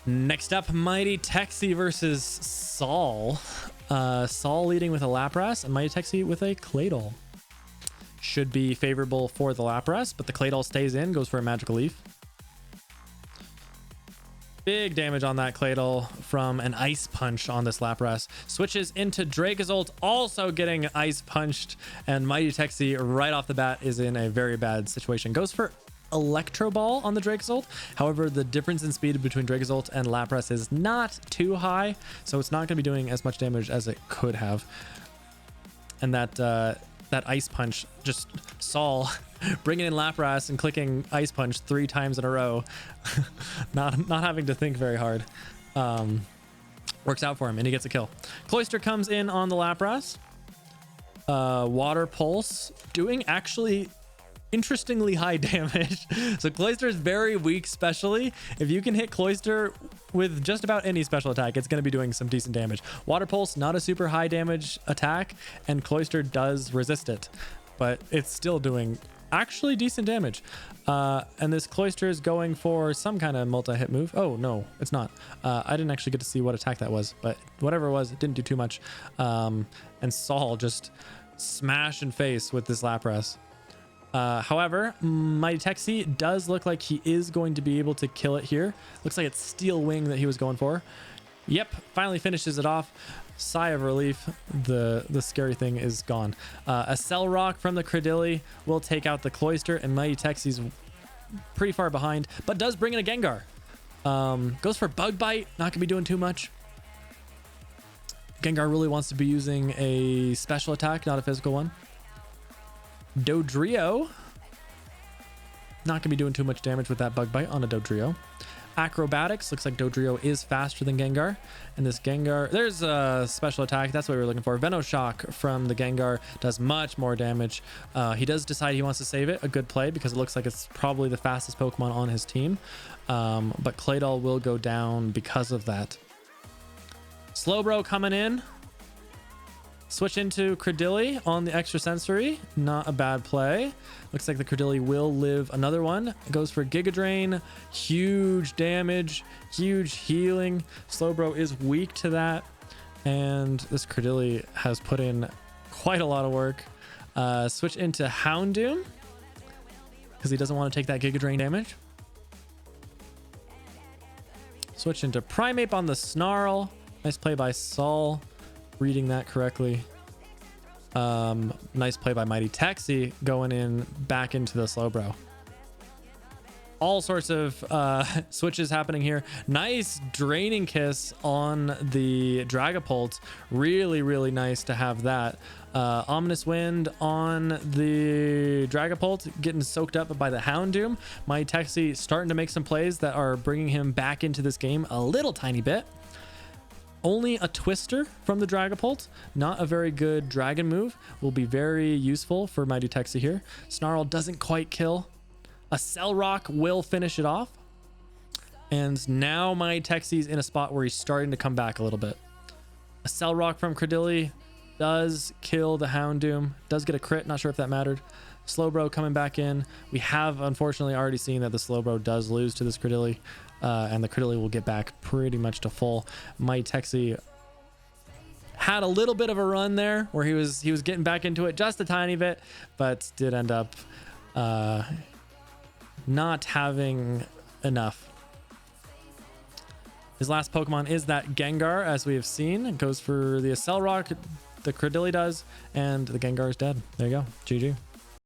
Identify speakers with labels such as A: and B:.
A: Next up, MightyTexy versus Saul. Saul leading with a Lapras and MightyTexy with a Claydol. Should be favorable for the Lapras, but the Claydol stays in, goes for a Magical Leaf. Big damage on that Claydol from an Ice Punch on this Lapras. Switches into Dracozolt, also getting Ice Punched, and MightyTexy right off the bat is in a very bad situation. Goes for Electro Ball on the Dracozolt. However, the difference in speed between Dracozolt and Lapras is not too high, so it's not going to be doing as much damage as it could have. And that Ice Punch, just Saul bringing in Lapras and clicking Ice Punch 3 times in a row, not having to think very hard, works out for him, and he gets a kill. Cloyster comes in on the Lapras. Water Pulse doing actually interestingly high damage. So Cloyster is very weak specially. If you can hit Cloyster with just about any special attack, it's going to be doing some decent damage. Water Pulse, not a super high damage attack, and Cloyster does resist it, but it's still doing actually decent damage. And this Cloyster is going for some kind of multi-hit move. Oh, no, it's not. I didn't actually get to see what attack that was, but whatever it was, it didn't do too much. And Saul just smash and face with this Lapras. However, MightyTexy does look like he is going to be able to kill it here. Looks like it's Steel Wing that he was going for. Yep, finally finishes it off. Sigh of relief. The scary thing is gone. A Cell Rock from the Credilli will take out the Cloyster, and MightyTexy's pretty far behind, but does bring in a Gengar. Goes for Bug Bite, not gonna be doing too much. Gengar really wants to be using a special attack, not a physical one. Dodrio, not gonna be doing too much damage with that Bug Bite on a Dodrio. Acrobatics, looks like Dodrio is faster than Gengar, and this Gengar, there's a special attack, that's what we were looking for. Venoshock from the Gengar does much more damage. He does decide he wants to save it, a good play, because it looks like it's probably the fastest Pokemon on his team, but Claydol will go down because of that. Slowbro coming in. Switch into Credilli on the extra sensory. Not a bad play. Looks like the Credilli will live another one. It goes for Giga Drain. Huge damage. Huge healing. Slowbro is weak to that. And this Credilli has put in quite a lot of work. Switch into Houndoom, because he doesn't want to take that Giga Drain damage. Switch into Primeape on the Snarl. Nice play by Saul. Reading that correctly. Nice play by MightyTexy going in back into the Slowbro. All sorts of switches happening here. Nice Draining Kiss on the Dragapult. Really, really nice to have that. Ominous Wind on the Dragapult, getting soaked up by the Houndoom. MightyTexy starting to make some plays that are bringing him back into this game a little tiny bit. Only a Twister from the Dragapult, not a very good dragon move, will be very useful for MightyTexy here. Snarl doesn't quite kill. A Cell Rock will finish it off. And now MightyTexy's in a spot where he's starting to come back a little bit. A Cell Rock from Credilli does kill the Houndoom, does get a crit, not sure if that mattered. Slowbro coming back in. We have unfortunately already seen that the Slowbro does lose to this Credilli. And the Credilli will get back pretty much to full. MightyTexy had a little bit of a run there where he was getting back into it just a tiny bit, but did end up not having enough. His last Pokemon is that Gengar, as we have seen. It goes for the Cell Rock, the Credilli does, and the Gengar is dead. There you go. GG.